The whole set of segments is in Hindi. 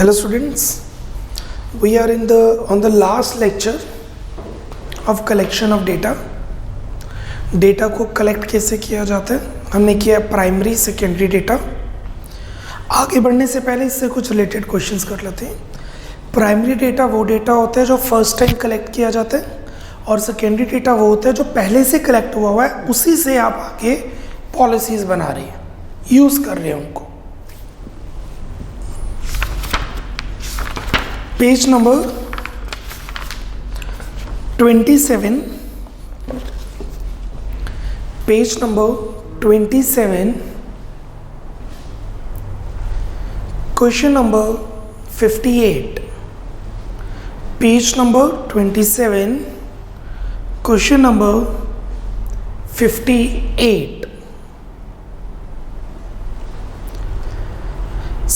Hello students, we are on the last lecture of collection of data. Data को कलेक्ट कैसे किया जाता है, हमने किया प्राइमरी सेकेंडरी डेटा. आगे बढ़ने से पहले इससे कुछ रिलेटेड क्वेश्चंस कर लेते हैं. प्राइमरी डेटा वो डेटा होता है जो फर्स्ट टाइम कलेक्ट किया जाता है, और सेकेंडरी डेटा वो होता है जो पहले से कलेक्ट हुआ है, उसी से आप आगे पॉलिसीज बना रही हैं, यूज़ कर रहे हैं उनको. Page number 27, page number 27, question number 58. Page number 27, question number 58.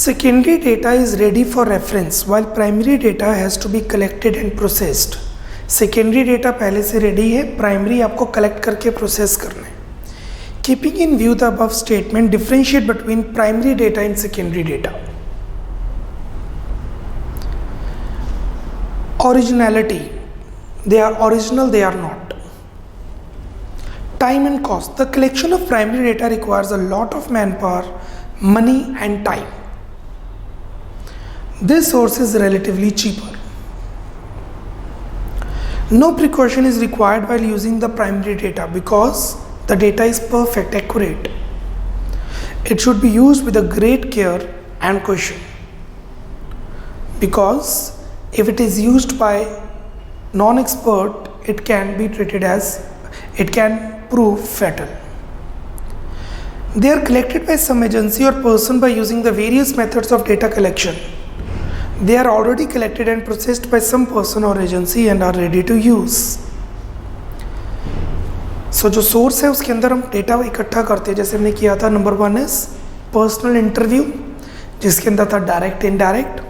Secondary data is ready for reference while primary data has to be collected and processed. Secondary data पहले से ready है, primary आपको collect करके process करना है. Keeping in view the above statement, differentiate between primary data and secondary data. Originality, they are original, they are not. Time and cost, the collection of primary data requires a lot of manpower, money and time. This source is relatively cheaper. No precaution is required while using the primary data because the data is perfect, accurate. It should be used with a great care and caution, because if it is used by non-expert, it can prove fatal. They are collected by some agency or person by using the various methods of data collection. They are already collected and processed by some person or agency and are ready to use. So जो सोर्स है उसके अंदर हम डेटा इकट्ठा करते हैं, जैसे हमने किया था. नंबर 1 इज पर्सनल इंटरव्यू, जिसके अंदर था direct indirect,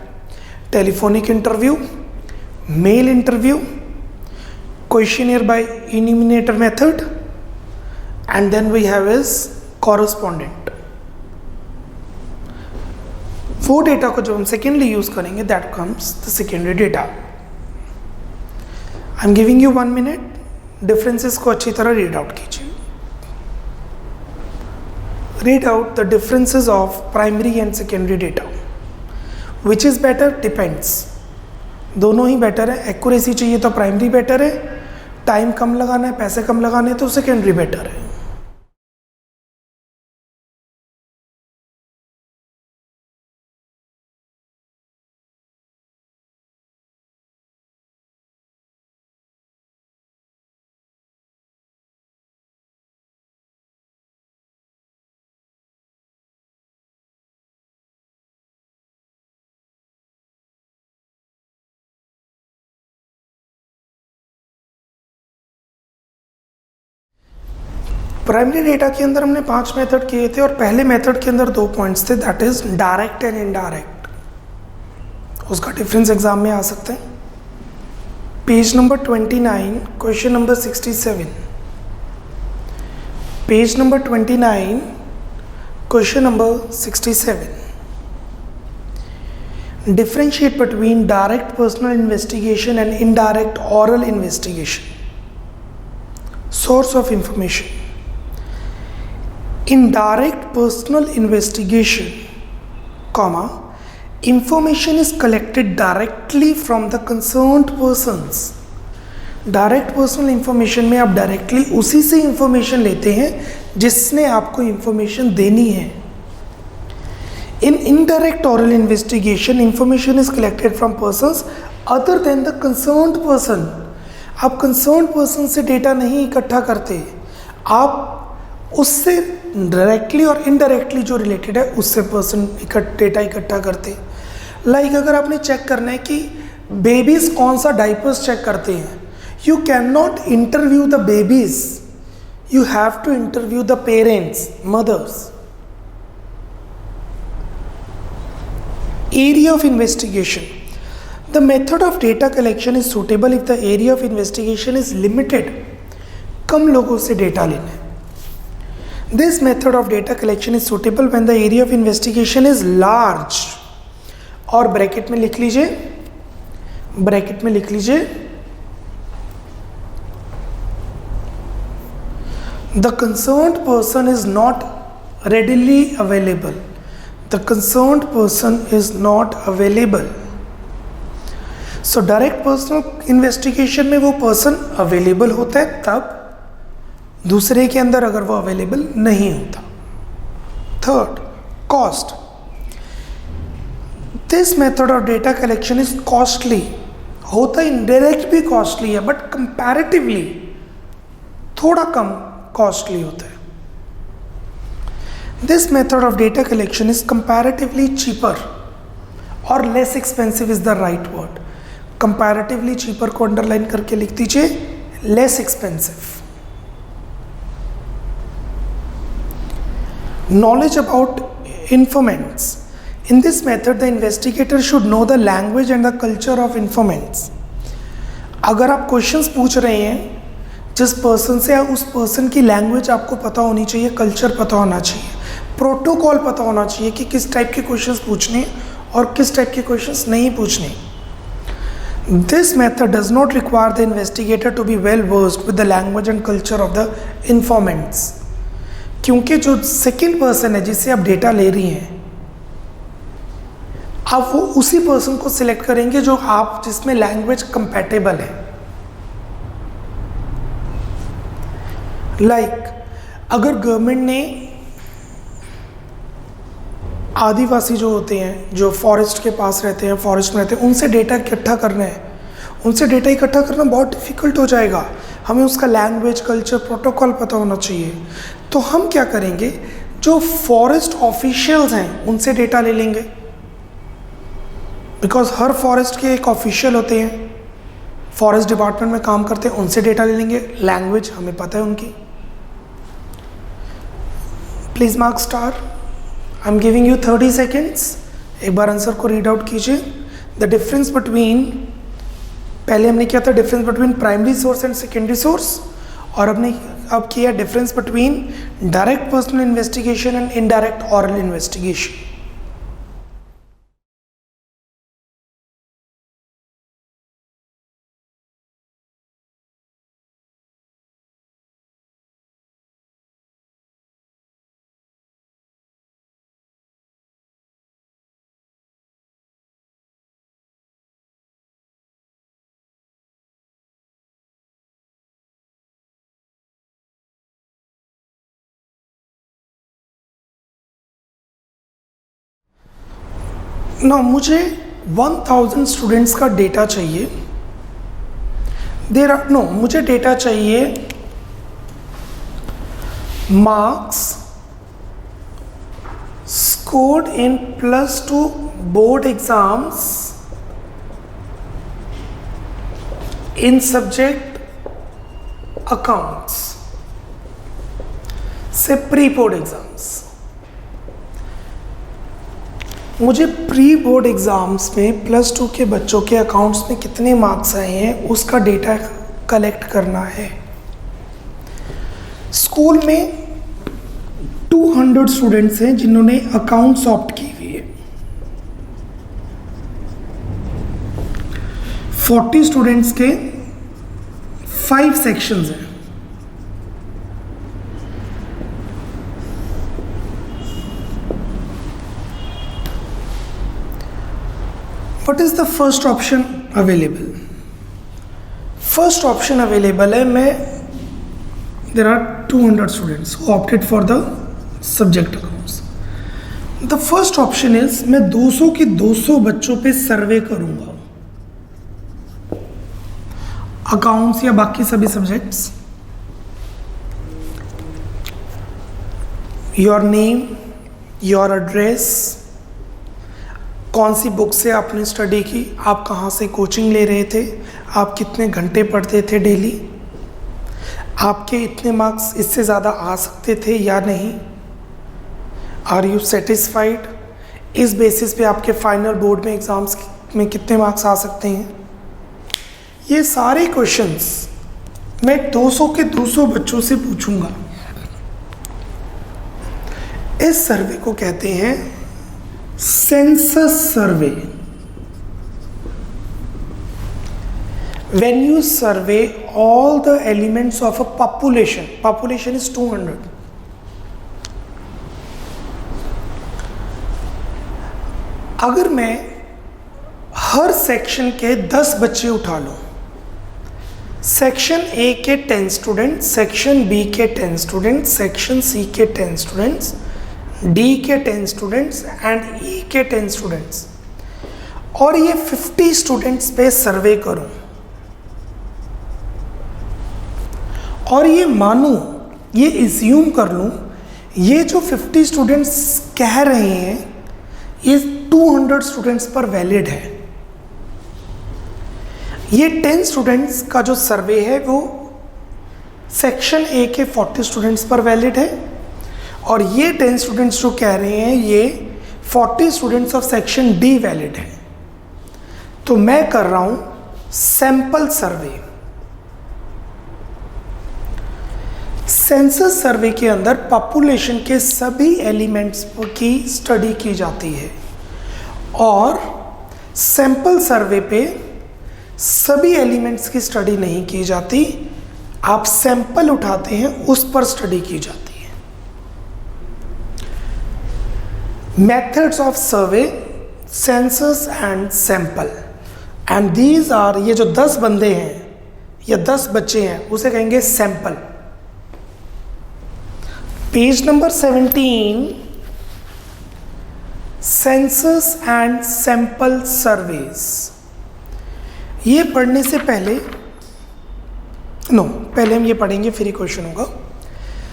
telephonic interview, mail interview, questionnaire by enumerator method, and then we have is correspondent. वो डेटा को जब हम सेकेंडली यूज करेंगे, that comes the secondary data. I am giving you 1 minute, differences को अच्छी तरह रीड आउट कीजिए. Read out the differences of primary and secondary data. Which is better depends. दोनों ही बेटर है. एक्यूरेसी चाहिए तो प्राइमरी बेटर है, टाइम कम लगाना है, पैसे कम लगाने तो सेकेंडरी बेटर है. प्राइमरी डेटा के अंदर हमने 5 मेथड किए थे, और पहले मेथड के अंदर 2 पॉइंट्स थे, that is direct and indirect. उसका डिफरेंस एग्जाम में आ सकते हैं. Page number 29, question number 67. Page number 29, question number 67. Differentiate between direct personal investigation and indirect oral investigation. Source of information. In direct personal investigation, information is collected directly from the concerned persons. Direct personal information में आप directly उसी से information लेते हैं जिसने आपको information देनी है. In indirect oral investigation, information is collected from persons other than the concerned person. आप concerned person से data नहीं इकट्ठा करते, आप उससे डायरेक्टली और इनडायरेक्टली जो रिलेटेड है उससे पर्सन डेटा इकट्ठा करते. लाइक अगर आपने चेक करना है कि बेबीज कौन सा डाइपर्स चेक करते हैं, you can not interview the babies, you have to interview the parents, mothers. Area of investigation. The method of data collection is suitable if the area of investigation is limited. कम लोगों से डेटा लेना है. This method of data collection is suitable when the area of investigation is large और ब्रैकेट में लिख लीजिए, ब्रैकेट में लिख लीजिए the concerned person is not readily available. The concerned person is not available. So direct personal investigation में वो person available होता है तब, दूसरे के अंदर अगर वो available नहीं होता. Third, cost. This method of data collection is costly. होता indirect भी costly है, but comparatively थोड़ा कम costly होता है. This method of data collection is comparatively cheaper or less expensive is the right word. Comparatively cheaper को underline करके लिख दीजिए, less expensive. Knowledge about informants. In this method, the investigator should know the language and the culture of informants. अगर आप questions पूछ रहे हैं जिस पर्सन से, उस पर्सन की लैंग्वेज आपको पता होनी चाहिए, कल्चर पता होना चाहिए, प्रोटोकॉल पता होना चाहिए कि किस टाइप के क्वेश्चंस पूछने और किस टाइप के क्वेश्चंस नहीं पूछने. This method does not require the investigator to be well versed with the language and culture of the informants. क्योंकि जो सेकेंड पर्सन है जिससे आप डेटा ले रही हैं, आप वो उसी पर्सन को सिलेक्ट करेंगे जो आप जिसमें लैंग्वेज कंपैटिबल है. अगर गवर्नमेंट ने आदिवासी जो होते हैं, जो फॉरेस्ट के पास रहते हैं, फॉरेस्ट में रहते हैं, उनसे डेटा इकट्ठा करना है, उनसे डेटा इकट्ठा करना बहुत डिफ़िकल्ट हो जाएगा. हमें उसका लैंग्वेज, कल्चर, प्रोटोकॉल पता होना चाहिए. तो हम क्या करेंगे, जो फॉरेस्ट ऑफिशियल्स हैं उनसे डेटा ले लेंगे, बिकॉज हर फॉरेस्ट के एक ऑफिशियल होते हैं, फॉरेस्ट डिपार्टमेंट में काम करते हैं, उनसे डेटा ले लेंगे. लैंग्वेज हमें पता है उनकी. Please mark star. I am giving you 30 seconds. एक बार आंसर को रीड आउट कीजिए. द डिफरेंस बिटवीन, पहले हमने किया था difference between primary source and secondary source, और अब किया difference between direct personal investigation and indirect oral investigation. मुझे 1000 स्टूडेंट्स का डेटा चाहिए. मुझे डेटा चाहिए marks scored in +2 board exams in subject accounts से प्री बोर्ड एग्जाम्स. मुझे प्री बोर्ड एग्ज़ाम्स में +2 के बच्चों के अकाउंट्स में कितने मार्क्स आए हैं उसका डेटा कलेक्ट करना है. स्कूल में 200 स्टूडेंट्स हैं जिन्होंने अकाउंट्स ऑप्ट की हुई है. 40 स्टूडेंट्स के 5 सेक्शंस हैं. What is the first option available? First option available है there are 200 students who opted for the subject accounts. The first option is मैं 200 के 200 बच्चों पे सर्वे करूंगा, अकाउंट्स या बाकी सभी subjects. Your name, your address, कौन सी बुक से आपने स्टडी की, आप कहाँ से कोचिंग ले रहे थे, आप कितने घंटे पढ़ते थे डेली, आपके इतने मार्क्स इससे ज़्यादा आ सकते थे या नहीं, आर यू सेटिस्फाइड. इस बेसिस पे आपके फाइनल बोर्ड में एग्ज़ाम्स में कितने मार्क्स आ सकते हैं. ये सारे क्वेश्चंस मैं 200 के 200 बच्चों से पूछूंगा. इस सर्वे को कहते हैं census survey. when you survey all the elements of a population is 200. अगर मैं हर सेक्शन के 10 बच्चे उठा लूं, सेक्शन ए के 10 स्टूडेंट, सेक्शन बी के 10 स्टूडेंट्स, सेक्शन सी के 10 स्टूडेंट्स, डी के 10 स्टूडेंट्स एंड ई के 10 स्टूडेंट्स, और ये 50 स्टूडेंट्स पे सर्वे करूं और ये मानूं, ये इज्यूम कर लूं, ये जो 50 स्टूडेंट्स कह रहे हैं ये 200 स्टूडेंट्स पर वैलिड है। ये 10 स्टूडेंट्स का जो सर्वे है वो सेक्शन ए के 40 स्टूडेंट्स पर वैलिड है, और ये 10 स्टूडेंट्स जो कह रहे हैं ये 40 students of section D valid है। तो मैं कर रहा हूं सैंपल सर्वे। सेंसस सर्वे के अंदर पॉपुलेशन के सभी एलिमेंट्स की स्टडी की जाती है, और सैंपल सर्वे पे सभी एलिमेंट्स की स्टडी नहीं की जाती, आप सैंपल उठाते हैं उस पर स्टडी की जाती है। Methods of survey, census and sample, and these are, ये जो 10 बंदे हैं या 10 बच्चे हैं उसे कहेंगे sample. Page number 17, census and sample surveys. ये पढ़ने से पहले पहले हम ये पढ़ेंगे फिर ही क्वेश्चन होगा।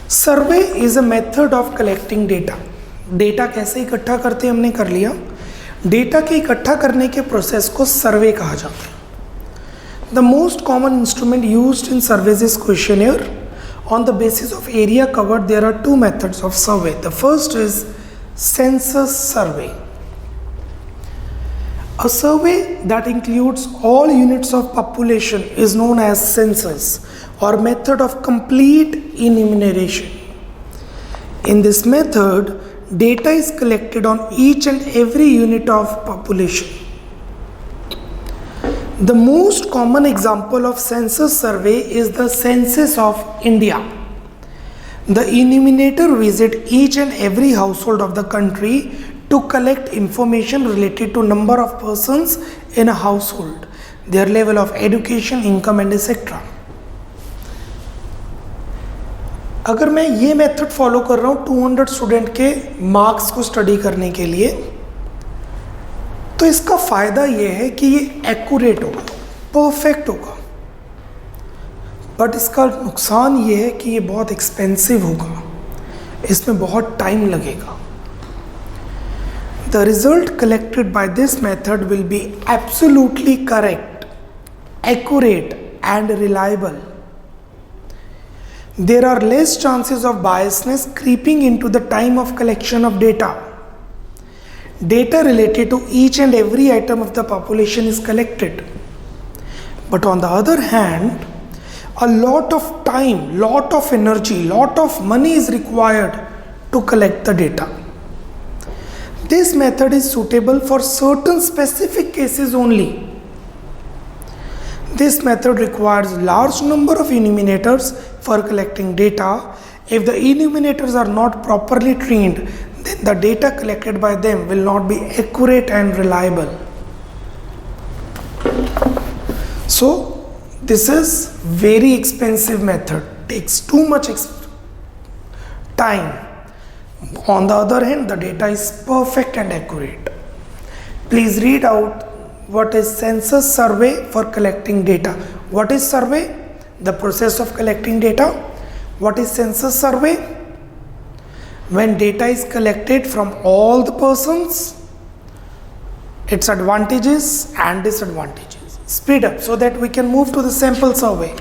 सर्वे is a method of collecting data. Data कैसे इकट्ठा करते हैं हमने कर लिया। डेटा के इकट्ठा करने के प्रोसेस को सर्वे कहा जाता है। The most common instrument used in surveys is questionnaire. On the basis of area covered, there are two methods of survey. The first is census survey. A survey that includes all units of population is known as census, or method of complete enumeration. In this method, data is collected on each and every unit of population. The most common example of census survey is the census of India. The enumerator visits each and every household of the country to collect information related to number of persons in a household, their level of education, income and etc. अगर मैं ये मेथड फॉलो कर रहा हूँ 200 स्टूडेंट के मार्क्स को स्टडी करने के लिए, तो इसका फ़ायदा ये है कि ये एक्यूरेट होगा, परफेक्ट होगा, बट इसका नुकसान ये है कि ये बहुत एक्सपेंसिव होगा, इसमें बहुत टाइम लगेगा। The result collected by this method will be absolutely correct, accurate and reliable. There are less chances of biasness creeping into the time of collection of data. Data related to each and every item of the population is collected. But on the other hand, a lot of time, lot of energy, lot of money is required to collect the data. This method is suitable for certain specific cases only. This method requires large number of enumerators for collecting data. If the enumerators are not properly trained, then the data collected by them will not be accurate and reliable. So this is very expensive method, takes too much time. On the other hand, the data is perfect and accurate. Please read out what is census survey for collecting data. What is survey? The process of collecting data. What is census survey? When data is collected from all the persons, its advantages and disadvantages. Speed up so that we can move to the sample survey.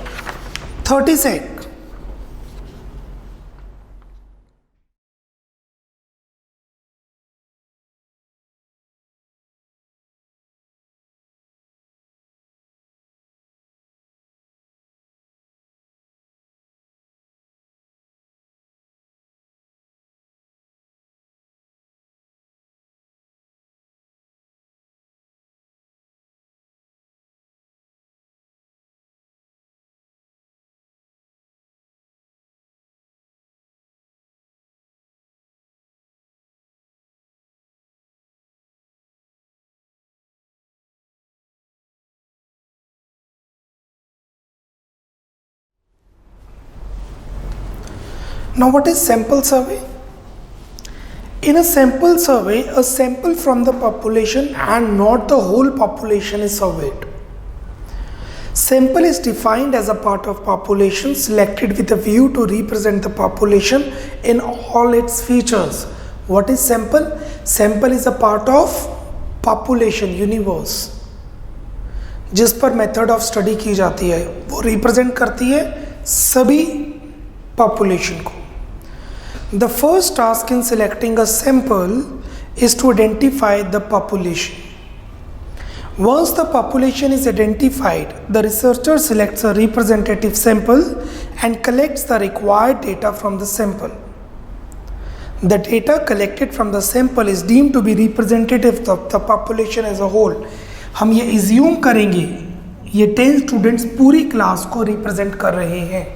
30 sec. Now what is sample survey? In a sample survey, a sample from the population and not the whole population is surveyed. Sample is defined as a part of population selected with a view to represent the population in all its features. What is sample? Sample is a part of population universe जिस पर मेथड ऑफ स्टडी की जाती है, वो रिप्रेजेंट करती है सभी पॉपुलेशन को. The first task in selecting a sample is to identify the population. Once the population is identified, the researcher selects a representative sample and collects the required data from the sample. The data collected from the sample is deemed to be representative of the population as a whole. हम ये इज्यूम करेंगे ये 10 स्टूडेंट्स पूरी क्लास को रिप्रेजेंट कर रहे हैं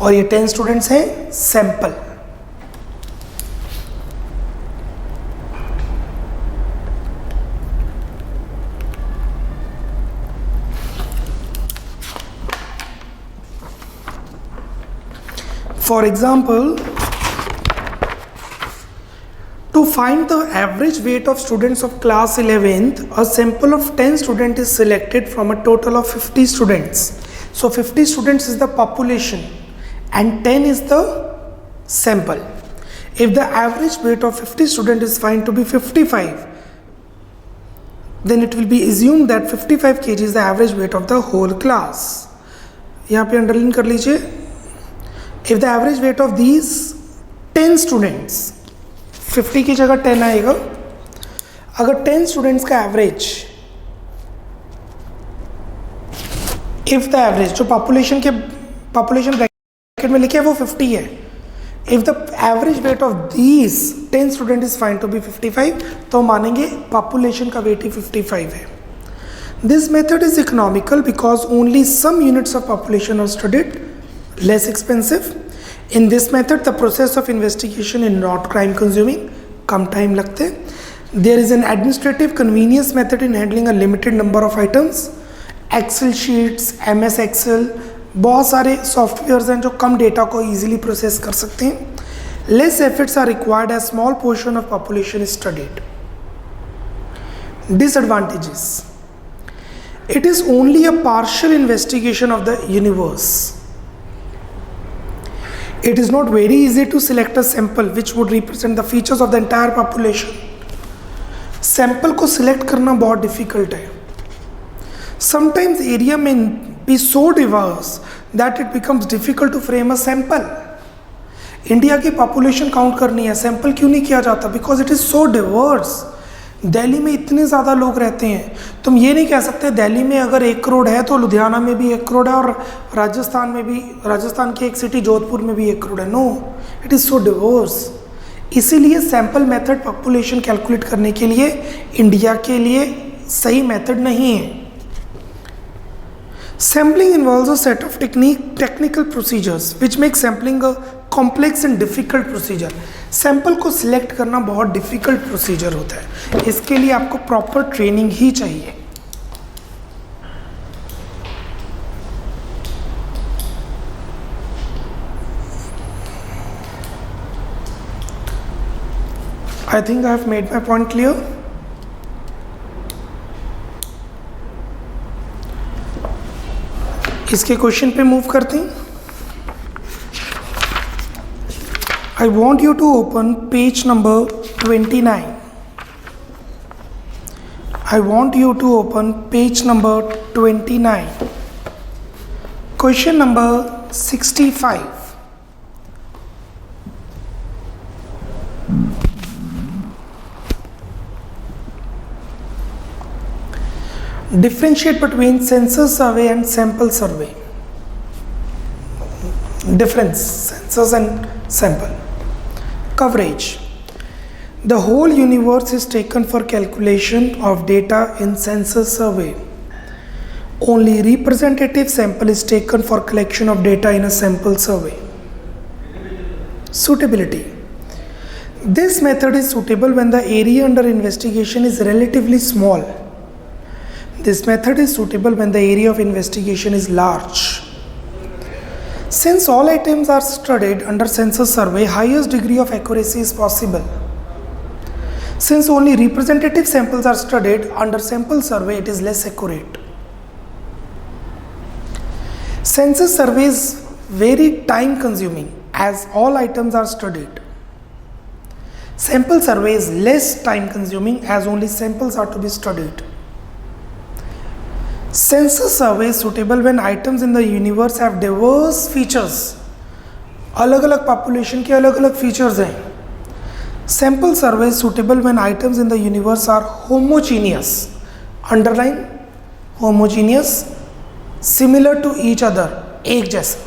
और ये 10 स्टूडेंट्स हैं sample. For example, to find the average weight of students of class 11th, a sample of 10 students is selected from a total of 50 students. So 50 students is the population and 10 is the sample. If the average weight of 50 students is found to be 55, then it will be assumed that 55 kg is the average weight of the whole class. यहाँ पे अंडरलाइन कर लीजिए. If the average weight of these 10 students, 50 की जगह 10 आएगा. अगर 10 स्टूडेंट्स का एवरेज, इफ द एवरेज जो पॉपुलेशन ब्रैकेट में लिखे है वो 50 है. If the average weight of these 10 student is find to be 55, तो मानेंगे पॉपुलेशन का वेट ही 55 है. This method is economical because only some units of population are studied, less expensive. In this method, the process of investigation is not time consuming, come time लगते. There is an administrative convenience method in handling a limited number of items. Excel sheets, MS Excel, बहुत सारे सॉफ्टवेयर्स हैं जो कम डेटा को easily process कर सकते हैं. Less efforts are required as small portion of population is studied. Disadvantages: it is only a partial investigation of the universe. It is not very easy to select a sample which would represent the features of the entire population. Sample को select करना बहुत difficult है. Sometimes area may be so diverse that it becomes difficult to frame a sample. India की population count करनी है, sample क्यों नहीं किया जाता? Because it is so diverse. Delhi में इतने ज़्यादा लोग रहते हैं, तुम ये नहीं कह सकते दिल्ली में अगर 1 करोड़ है तो लुधियाना में भी 1 करोड़ है और राजस्थान में भी, राजस्थान की एक सिटी जोधपुर में भी 1 करोड़ है. No, it is so diverse. इसीलिए सैम्पल मेथड पॉपुलेशन कैलकुलेट करने के लिए इंडिया के लिए सही मेथड नहीं है. Sampling involves a set of technical procedures which make sampling a complex and difficult procedure. Sample को सिलेक्ट करना बहुत डिफ़िकल्ट प्रोसीजर होता है. इसके लिए आपको प्रॉपर ट्रेनिंग ही चाहिए. I think I have made my point clear. इसके क्वेश्चन पे मूव करते हैं. I want you to open page number 29. I want you to open page number 29. Question number 65. Differentiate between census survey and sample survey. Difference, census and sample. Coverage. The whole universe is taken for calculation of data in census survey. Only representative sample is taken for collection of data in a sample survey. Suitability. This method is suitable when the area under investigation is relatively small. This method is suitable when the area of investigation is large. Since all items are studied under census survey, highest degree of accuracy is possible. Since only representative samples are studied under sample survey, it is less accurate. Census survey is very time consuming as all items are studied. Sample survey is less time consuming as only samples are to be studied. Census survey is suitable when items in the universe have diverse features. अलग अलग population के अलग अलग features हैं. Sample survey is suitable when items in the universe are homogeneous. Underline homogeneous, similar to each other, एक जैसा.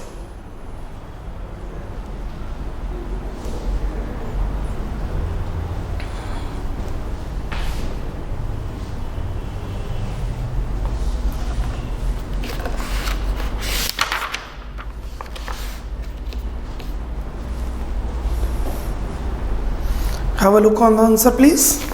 Have a look on the answer, please.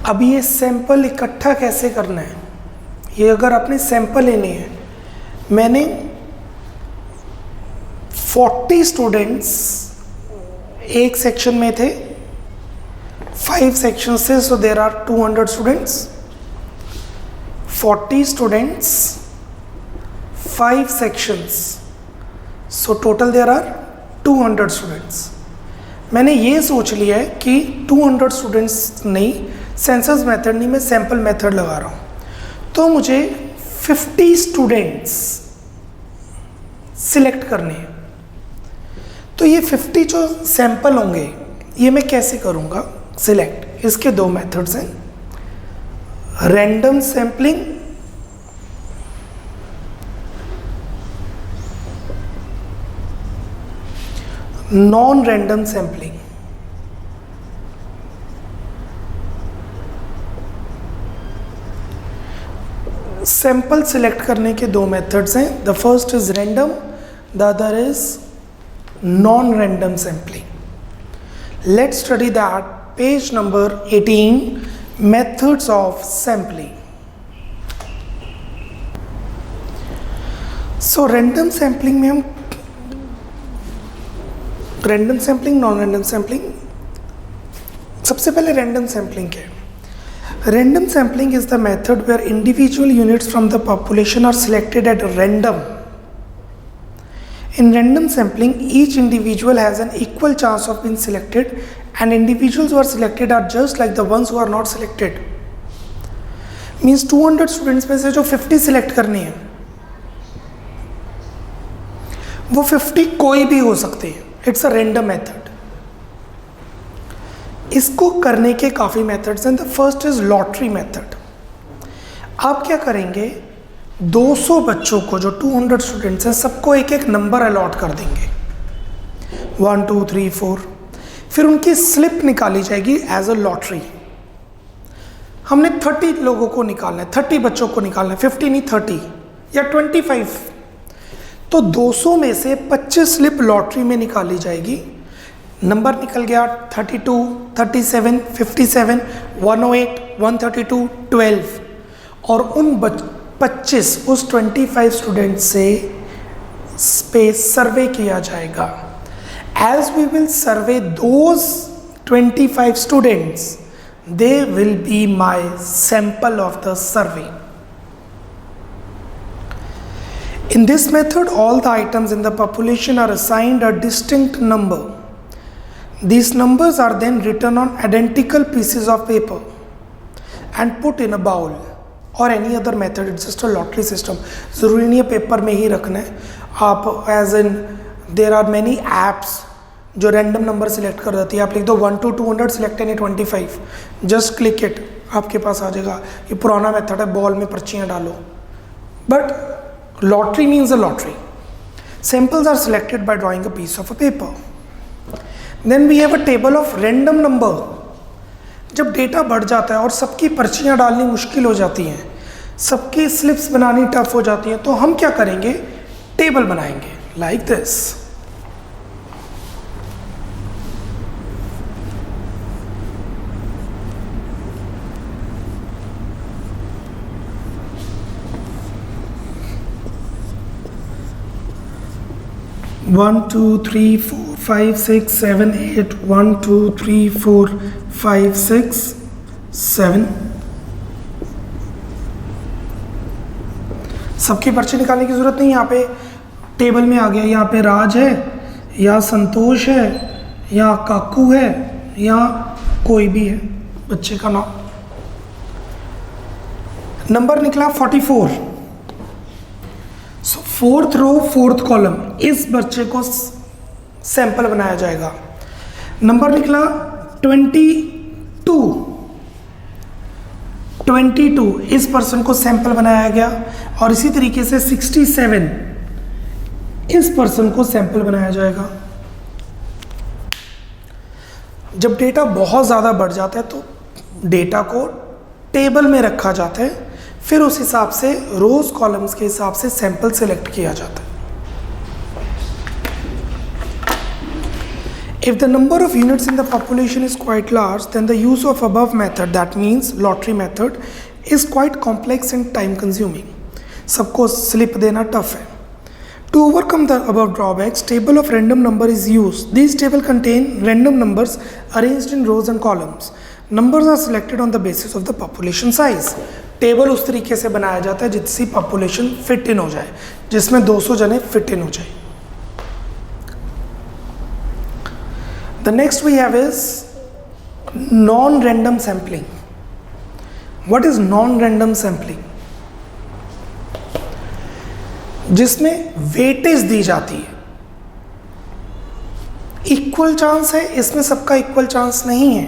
अब ये सैंपल इकट्ठा कैसे करना है, ये अगर आपने सैंपल लेने हैं, मैंने 40 स्टूडेंट्स एक सेक्शन में थे, 5 सेक्शन से, so there are 200 students. 40 students 5 sections, so total there are 200 students. मैंने ये सोच लिया है कि 200 स्टूडेंट्स नहीं, सेंसस मेथड नहीं, मैं सैंपल मेथड लगा रहा हूँ, तो मुझे 50 स्टूडेंट्स सिलेक्ट करने हैं. तो ये 50 जो सैंपल होंगे ये मैं कैसे करूँगा सिलेक्ट? इसके 2 मेथड्स हैं, random sampling non random sampling. Sample select करने के 2 मेथड्स हैं. The first is random, the other is non random sampling. Let's study that. Page number 18, methods of sampling. So random sampling में हम random sampling, non random sampling, सबसे पहले रैंडम सैम्पलिंग क्या है? Random sampling is the method where individual units from the population are selected at random. In random sampling, each individual has an equal chance of being selected, and individuals who are selected are just like the ones who are not selected. Means 200 students में से जो 50 select करनी है, वो 50 कोई भी हो सकते हैं. It's a random method. इसको करने के काफ़ी मेथड्स हैं. The first is lottery method. आप क्या करेंगे, 200 बच्चों को, जो 200 स्टूडेंट्स हैं, सबको एक एक नंबर अलॉट कर देंगे, 1 2 3 4. फिर उनकी स्लिप निकाली जाएगी एज अ लॉटरी. हमने 30 लोगों को निकालना है, 30 बच्चों को निकालना है, 50 नहीं 30 या 25. तो 200 में से 25 स्लिप लॉटरी में निकाली जाएगी. नंबर निकल गया 32, 37, 57, 108, 132, 12. और उन 25 उस 25 स्टूडेंट से स्पेस सर्वे किया जाएगा. As we will survey those 25 students, they will be my sample of the survey. In this method, all the items in the population are assigned a distinct number. These numbers are then written on identical pieces of paper and put in a bowl or any other method. It's just a lottery system. ज़रूरी नहीं है पेपर में ही रखना है. आप as in there are many apps जो रैंडम नंबर सिलेक्ट कर देती है. आप लिख दो 1 to 200 select any 25, just click it, आपके पास आ जाएगा. ये पुराना मेथड है, बॉल में पर्चियाँ डालो. But lottery means a lottery. Samples are selected by drawing a piece of a paper. Then we have a table of random number. जब डेटा बढ़ जाता है और सबकी पर्चियाँ डालनी मुश्किल हो जाती हैं, सबकी स्लिप्स बनानी टफ हो जाती है, तो हम क्या करेंगे, टेबल बनाएंगे like this. One two three four five six seven eight, 1 2 3 4 5 6 7। सबकी पर्ची निकालने की जरूरत नहीं, यहाँ पे टेबल में आ गया। यहाँ पे राज है, या संतोष है, या काकू है, या कोई भी है बच्चे का नाम। नंबर निकला 44। सो फोर्थ रो फोर्थ कॉलम, इस बच्चे को सैंपल बनाया जाएगा। नंबर निकला 22, इस पर्सन को सैंपल बनाया गया। और इसी तरीके से 67, इस पर्सन को सैंपल बनाया जाएगा। जब डेटा बहुत ज़्यादा बढ़ जाता है तो डेटा को टेबल में रखा जाता है, फिर उस हिसाब से रोज कॉलम्स के हिसाब से सैंपल सेलेक्ट किया जाता है। If the number of units in the population is quite large, then the use of above method, that means lottery method, is quite complex and time consuming. सबको स्लिप देना टफ है। To overcome the above drawbacks, table of random number is used. These table contain random numbers arranged in rows and columns. Numbers are selected on the basis of the population size. Table उस तरीके से बनाया जाता है जिससे पॉपुलेशन फिट इन हो जाए, जिसमें 200 जने फिट इन हो जाए। The next we have is non-random sampling. What is non-random sampling? जिसमें वेटेज दी जाती है। इक्वल चांस है, इसमें सबका इक्वल चांस नहीं है।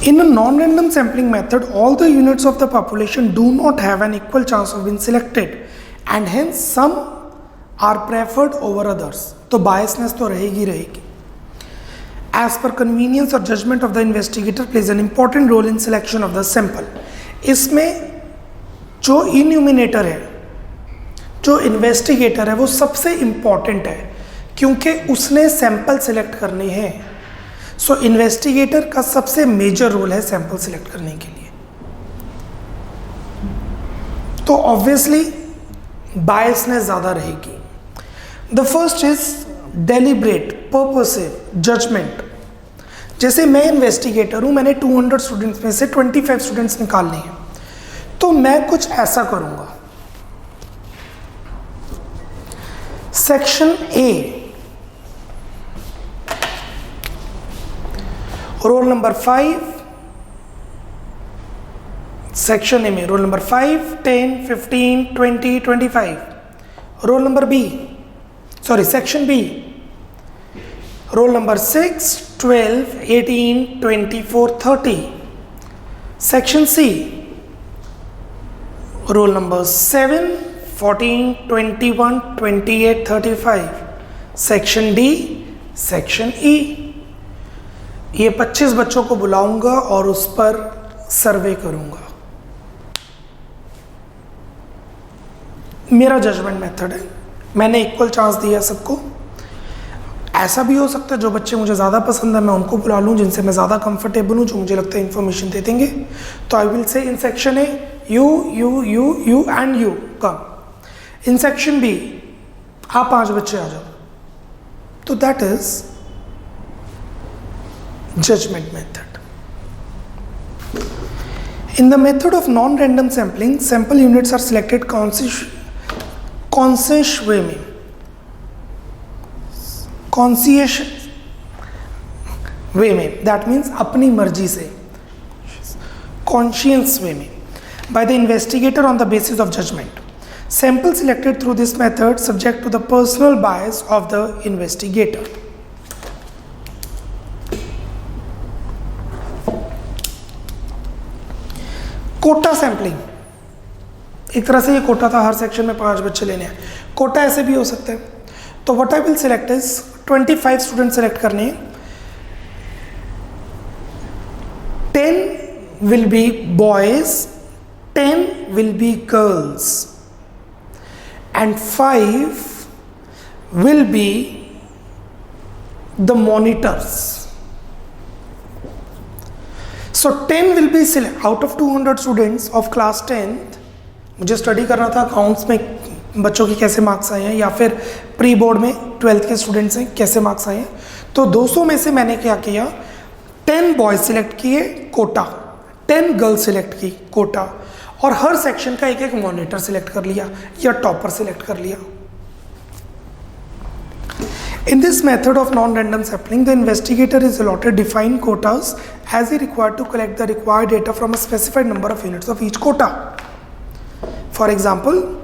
In a non-random sampling method, all the units of the population do not have an equal chance of being selected, and hence some are preferred over others. तो biasness तो रहेगी। As per convenience or judgment of the investigator plays an important role in selection of the sample. इसमें जो इन्यूमिनेटर है, जो इन्वेस्टिगेटर है, वो सबसे इम्पॉर्टेंट है क्योंकि उसने सैंपल सेलेक्ट करने हैं। सो इन्वेस्टिगेटर का सबसे मेजर रोल है सैंपल सेलेक्ट करने के लिए। तो ऑब्वियसली बायसनेस ज़्यादा रहेगी। The first is deliberate purposive judgment. जैसे मैं इन्वेस्टिगेटर हूं, मैंने 200 स्टूडेंट्स में से 25 स्टूडेंट्स निकालने हैं, तो मैं कुछ ऐसा करूंगा। Section A, roll number 5, section A में roll number 5, 10, 15, 20, 25। Roll number B, sorry section B, roll number 6, 12, 18, 24, 30। Section C, roll number 7, 14, 21, 28, 35। Section D, section E. ये 25 बच्चों को बुलाऊंगा और उस पर सर्वे करूंगा। मेरा जजमेंट मेथड है, मैंने इक्वल चांस दिया सबको। ऐसा भी हो सकता है जो बच्चे मुझे ज़्यादा पसंद है मैं उनको बुला लूँ, जिनसे मैं ज़्यादा कंफर्टेबल हूँ, जो मुझे लगता है इन्फॉर्मेशन दे देंगे। तो I will say in section A you and you come. In section B आप 5 बच्चे आ जाओ। तो that is judgment method. In the method of non-random sampling, sample units are selected conscious way में, conscious way में, that means अपनी मर्जी से, conscious way में, by the investigator on the basis of judgment. Sample selected through this method subject to the personal bias of the investigator. Quota sampling, एक तरह से ये कोटा था, हर सेक्शन में 5 बच्चे लेने हैं। कोटा ऐसे भी हो सकता है। तो what I will select is 25 student select करने हैं। 10 will be boys 10 will be girls and 5 will be the monitors. So 10 will be out of 200 students of class 10th. मुझे स्टडी करना था अकाउंट्स में बच्चों की कैसे मार्क्स आए हैं या फिर प्री बोर्ड में 12th के स्टूडेंट्स हैं कैसे मार्क्स आए हैं। तो 200 में से मैंने क्या किया, 10 बॉयज सिलेक्ट किए कोटा, 10 गर्ल्स सिलेक्ट की कोटा, और हर सेक्शन का एक एक मॉनिटर सिलेक्ट कर लिया या टॉपर सिलेक्ट कर लिया। In this method of non-random sampling, the investigator is allotted defined quotas as he required to collect the required data from a specified number of units of each quota. For example,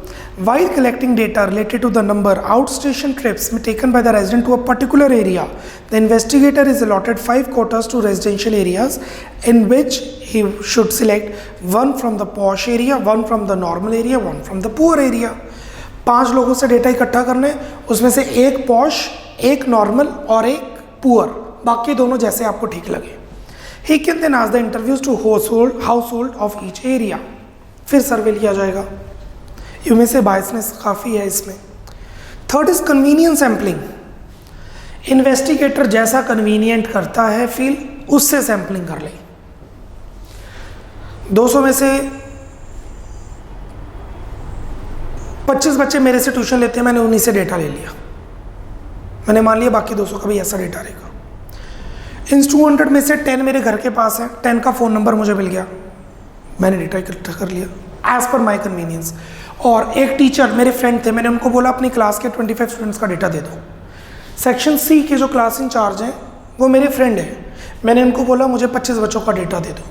while collecting data related to the number outstation trips taken by the resident to a particular area, the investigator is allotted 5 quotas to residential areas in which he should select 1 from the posh area, 1 from the normal area, 1 from the poor area. 5 लोगों से डेटा इकट्ठा करने, उसमें से एक पॉश, एक नॉर्मल और एक पुअर, बाकी दोनों जैसे आपको ठीक लगे। He can then ask the interviews to household of each area. फिर सर्वे लिया जाएगा। इनमें से बायसनेस काफ़ी है इसमें। Third is convenience sampling. Investigator जैसा कन्वीनियंट करता है फील, उससे सैम्पलिंग कर ले। 200 में से 25 बच्चे मेरे से ट्यूशन लेते हैं, मैंने उन्हीं से डेटा ले लिया। मैंने मान लिया बाकी 200 का भी ऐसा डेटा रहेगा। इन 200 में से 10 मेरे घर के पास है, 10 का फ़ोन नंबर मुझे मिल गया, मैंने डेटा इकट्ठा कर लिया एज पर माई कन्वीनियंस। और एक टीचर मेरे फ्रेंड थे, मैंने उनको बोला अपनी क्लास के 25 स्टूडेंट्स का डेटा दे दो। सेक्शन सी के जो क्लास इंचार्ज हैं वो मेरे फ्रेंड हैं, मैंने उनको बोला मुझे 25 बच्चों का डेटा दे दो।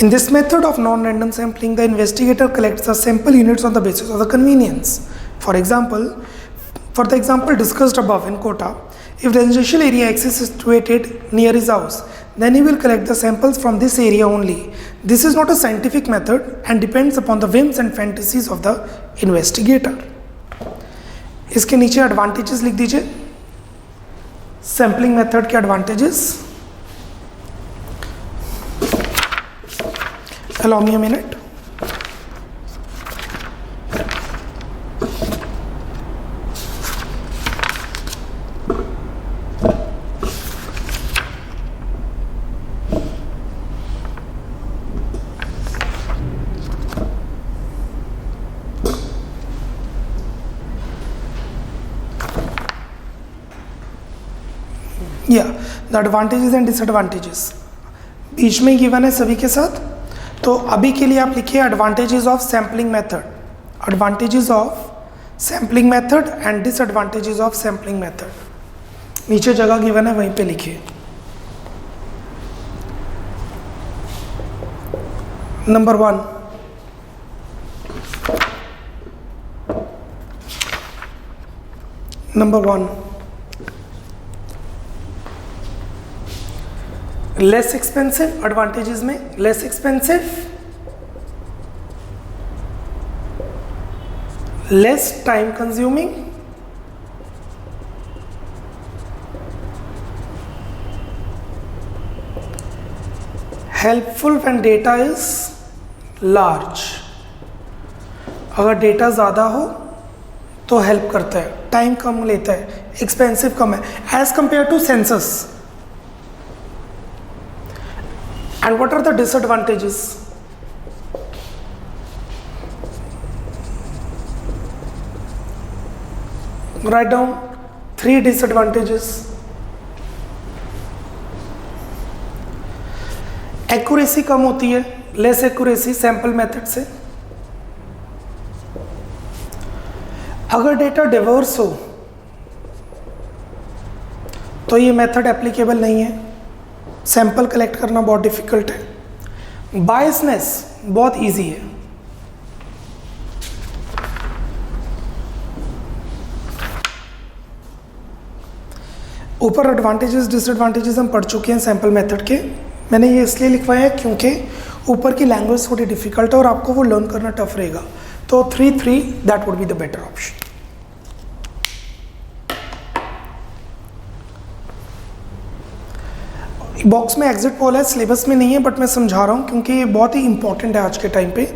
In this method of non-random sampling, the investigator collects the sample units on the basis of the convenience. For the example discussed above in quota, if the residential area X is situated near his house, then he will collect the samples from this area only. This is not a scientific method and depends upon the whims and fantasies of the investigator. इसके नीचे एडवांटेजेस लिख दीजिए, सैम्पलिंग मेथड के advantages. Allow me a minute. Yeah, the advantages and disadvantages बीच में गिवन है सभी के साथ। तो अभी के लिए आप लिखिए advantages of sampling method, advantages of sampling method and disadvantages of sampling method. नीचे जगह गिवन है वहीं पे लिखिए। Number 1, less expensive. एडवांटेजेस में less expensive, less time consuming, helpful when data is large. अगर डेटा ज़्यादा हो तो हेल्प करता है, टाइम कम लेता है, एक्सपेंसिव कम है as compare to census. And what are the disadvantages? Write down 3 disadvantages. Accuracy कम होती है, लेस एक्यूरेसी सैंपल मेथड से। अगर डेटा डिवर्स हो तो ये मेथड एप्लीकेबल नहीं है, सैंपल कलेक्ट करना बहुत डिफिकल्ट है। बायसनेस बहुत इजी है। ऊपर एडवांटेजेस डिसएडवांटेजेस हम पढ़ चुके हैं सैंपल मेथड के। मैंने ये इसलिए लिखवाया है क्योंकि ऊपर की लैंग्वेज थोड़ी डिफिकल्ट है और आपको वो लर्न करना टफ रहेगा। तो 3 that would be the better option. Box में एग्जिट पोल है, सिलेबस में नहीं है, बट मैं समझा रहा हूँ क्योंकि ये बहुत ही इंपॉर्टेंट है आज के टाइम पे।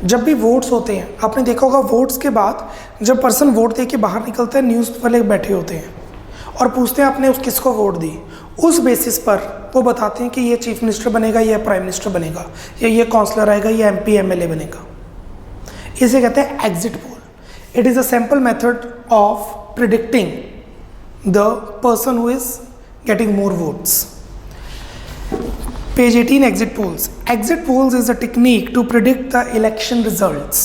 जब भी वोट्स होते हैं, आपने देखा होगा वोट्स के बाद जब पर्सन वोट दे के बाहर निकलता है, न्यूज़ वाले बैठे होते हैं और पूछते हैं आपने उस किसको वोट दी। उस बेसिस पर वो बताते हैं कि ये चीफ मिनिस्टर बनेगा, ये प्राइम मिनिस्टर बनेगा, या ये काउंसलर आएगा, ये MP MLA बनेगा। इसे कहते हैं exit poll. It is a sample method of predicting the person who is getting more votes. Page 18, exit polls. Exit polls is a technique to predict the election results.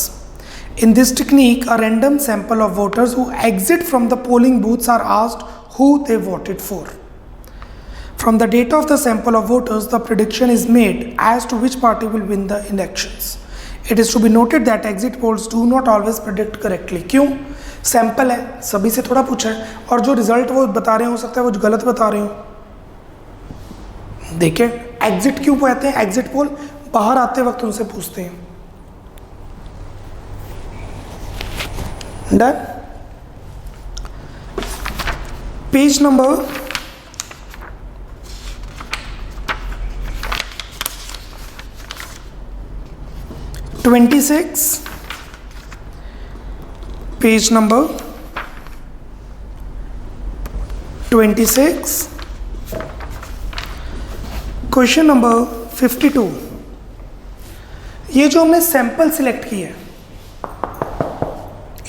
In this technique, a random sample of voters who exit from the polling booths are asked who they voted for. From the data of the sample of voters, the prediction is made as to which party will win the elections. It is to be noted that exit polls do not always predict correctly. क्यों? सैंपल है, सभी से थोड़ा पूछा है, और जो रिजल्ट वो बता रहे हैं हो सकता है वो गलत बता रहे हो। देखिए एग्जिट क्यों कहते हैं, एग्जिट पोल बाहर आते वक्त उनसे पूछते हैं। Done. Page number 26, page number 26, question number 52। ये जो हमने सैंपल सिलेक्ट की है,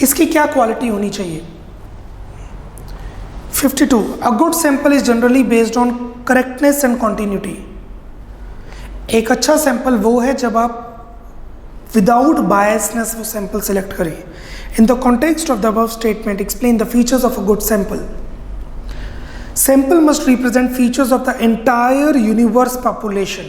इसकी क्या क्वालिटी होनी चाहिए? 52, a good sample is generally based on correctness and continuity. एक अच्छा सैंपल वो है जब आप विदाउट बायसनेस वो सैंपल सिलेक्ट करें। In the context of the above statement explain the features of a good sample. Sample must represent features of the entire universe population.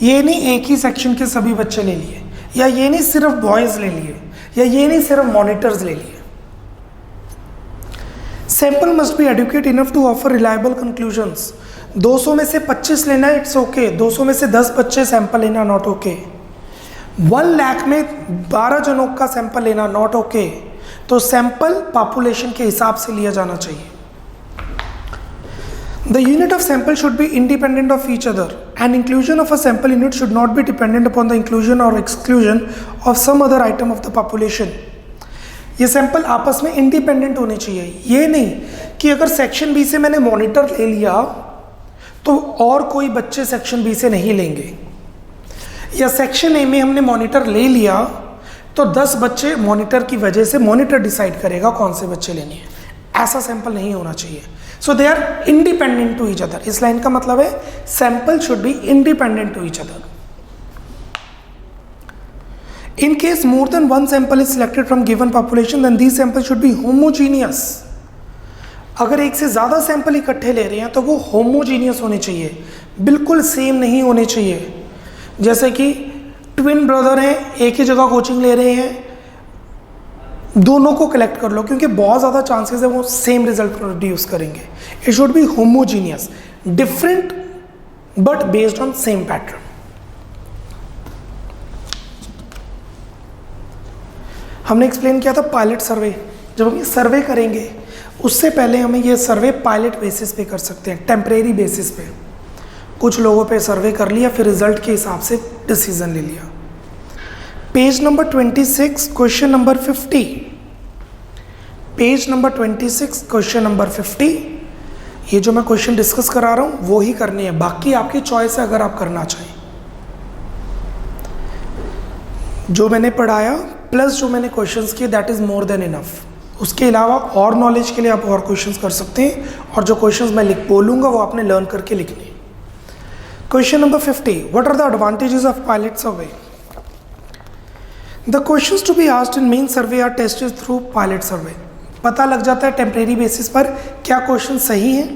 ये नहीं एक ही सेक्शन के सभी बच्चे ले लिए, या ये नहीं सिर्फ बॉयज ले लिए, या ये नहीं सिर्फ मॉनिटर्स ले लिए। Sample must be adequate enough to offer reliable conclusions. 200 में से 25 लेना इट्स ओके, 200 में से 10 बच्चे सैंपल लेना नॉट ओके, 1 लाख में 12 जनों का सैंपल लेना नॉट ओके। तो सैंपल पॉपुलेशन के हिसाब से लिया जाना चाहिए। The unit of sample should be independent of each other, and inclusion of a sample unit should not be dependent upon the inclusion or exclusion of some other item of the population. ये सैंपल आपस में इंडिपेंडेंट होने चाहिए। ये नहीं कि अगर सेक्शन बी से मैंने मॉनिटर ले लिया तो और कोई बच्चे सेक्शन बी से नहीं लेंगे, या सेक्शन ए में हमने मॉनिटर ले लिया तो 10 बच्चे मॉनिटर की वजह से मॉनिटर डिसाइड करेगा कौन से बच्चे लेने हैं। ऐसा सैंपल नहीं होना चाहिए। So they are independent to each other. इस लाइन का मतलब है sample should be independent to each other. In case more than one sample is selected from given population, then these samples should be homogeneous. अगर एक से ज़्यादा सैंपल इकट्ठे ले रहे हैं तो वो होमोजीनियस होने चाहिए, बिल्कुल सेम नहीं होने चाहिए। जैसे कि ट्विन ब्रदर हैं, एक ही जगह कोचिंग ले रहे हैं, दोनों को कलेक्ट कर लो क्योंकि बहुत ज़्यादा चांसेस है वो सेम रिजल्ट प्रोड्यूस करेंगे। It should be homogeneous, different but based on same pattern. हमने एक्सप्लेन किया था पायलट सर्वे। जब हम ये सर्वे करेंगे उससे पहले हमें ये सर्वे पायलट बेसिस पे कर सकते हैं, टेम्परेरी बेसिस पे। कुछ लोगों पे सर्वे कर लिया, फिर रिजल्ट के हिसाब से डिसीजन ले लिया। Page number 26, question number 50। Page number 26, question number 50। ये जो मैं क्वेश्चन डिस्कस करा रहा हूँ वो ही करनी है, बाकी आपकी चॉइस है अगर आप करना चाहें। जो मैंने पढ़ाया प्लस जो मैंने क्वेश्चंस किए that is more than enough. उसके अलावा और नॉलेज के लिए आप और क्वेश्चंस कर सकते हैं, और जो क्वेश्चंस मैं बोलूँगा वो आपने लर्न करके लिखने। Question number 50, what are the advantages of pilot survey? The questions to be asked in main survey are tested through pilot survey. पता लग जाता है टेम्परेरी बेसिस पर क्या क्वेश्चन सही हैं।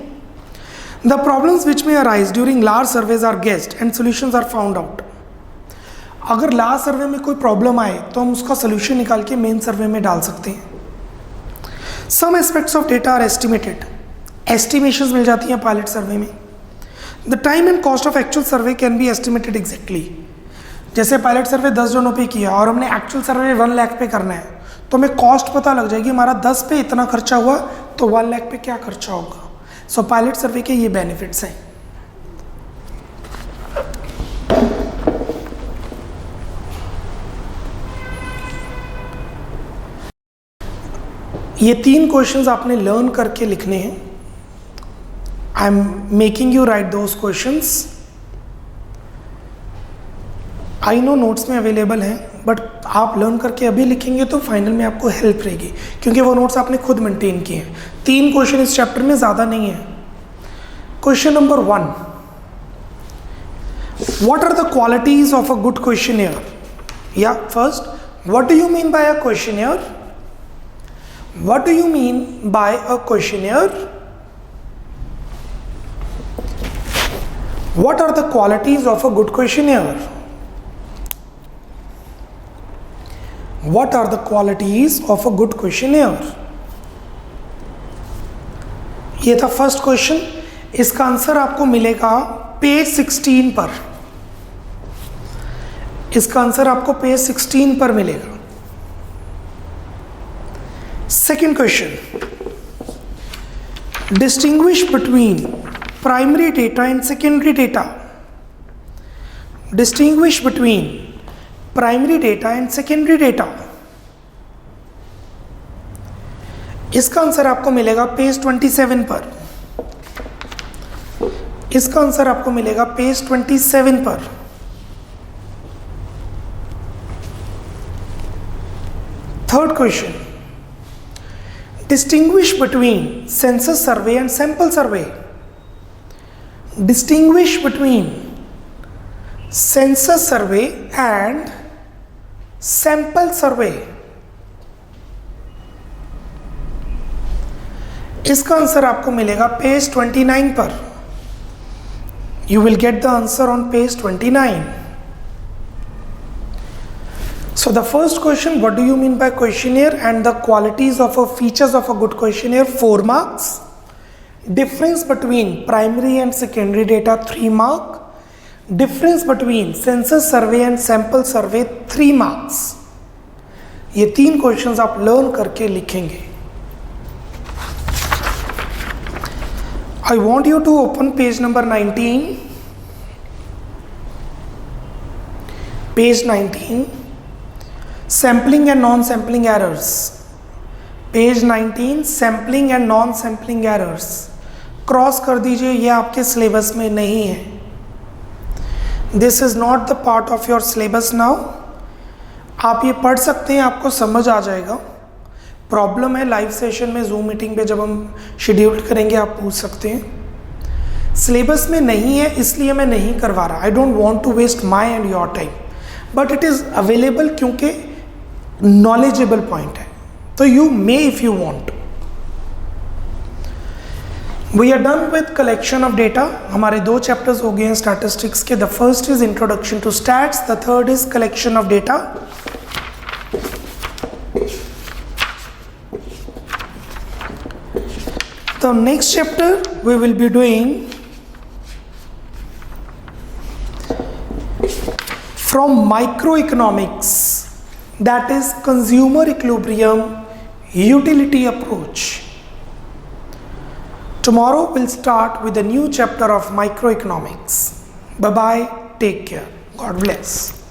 द प्रॉब्लम्स विच में arise during large surveys are guessed and solutions are found out. अगर लार्ज सर्वे में कोई प्रॉब्लम आए तो हम उसका सोल्यूशन निकाल के मेन सर्वे में डाल सकते हैं। Some aspects of data are estimated. Estimations मिल जाती हैं पायलट सर्वे में। The time and cost of actual survey can be estimated exactly. जैसे पायलट सर्वे 10 जनों पे किया और हमने एक्चुअल सर्वे 1 लाख पे करना है, तो हमें कॉस्ट पता लग जाएगी, हमारा 10 पे इतना खर्चा हुआ तो 1 लाख पे क्या खर्चा होगा। सो पायलट सर्वे के ये बेनिफिट्स हैं। ये 3 क्वेश्चंस आपने लर्न करके लिखने हैं. I am making you right those questions. I know notes में अवेलेबल हैं, बट आप लर्न करके अभी लिखेंगे तो फाइनल में आपको हेल्प रहेगी, क्योंकि वो नोट्स आपने खुद मेंटेन किए हैं. 3 क्वेश्चन इस चैप्टर में, ज़्यादा नहीं है. Question number 1, what are the qualities of a good questionnaire? या first, what do you mean by a questionnaire? What do you mean by a questionnaire? What are the qualities of a good questionnaire? What are the qualities of a good questionnaire? ये था फर्स्ट क्वेश्चन. इसका आंसर आपको मिलेगा पेज 16 पर. इसका आंसर आपको पेज 16 पर मिलेगा. Second question, distinguish between primary data and secondary data. Distinguish between primary data and secondary data. इसका आंसर आपको मिलेगा पेज 27 पर. इसका आंसर आपको मिलेगा पेज 27 पर. Third question, distinguish between census survey and sample survey. Distinguish between census survey and sample survey. इसका आंसर आपको मिलेगा पेज 29 पर. You will get the answer on page 29. So the first question, what do you mean bye questionnaire and the qualities of a features of a good questionnaire, 4 marks. Difference between primary and secondary data, 3 mark. Difference between census survey and sample survey, 3 marks. ये 3 क्वेश्चंस आप लर्न करके लिखेंगे. I want you to open page number 19. Page 19. Sampling and non-sampling errors. Page 19. Sampling and non-sampling errors. Cross कर दीजिए, ये आपके सिलेबस में नहीं है. This is not the part of your syllabus now. आप ये पढ़ सकते हैं, आपको समझ आ जाएगा. प्रॉब्लम है लाइव सेशन में, जूम मीटिंग पे जब हम शेड्यूल करेंगे आप पूछ सकते हैं. सिलेबस में नहीं है इसलिए मैं नहीं करवा रहा. I don't want to waste my and your time, but it is available क्योंकि नॉलेजेबल पॉइंट है. तो you may if you want. We are done with collection of data. हमारे 2 चैप्टर्स हो गए हैं स्टैटिस्टिक्स के. The first is introduction to stats, the third is collection of data. The next chapter we will be doing from microeconomics, that is consumer equilibrium utility approach. Tomorrow we'll start with a new chapter of microeconomics. Bye bye, take care, God bless.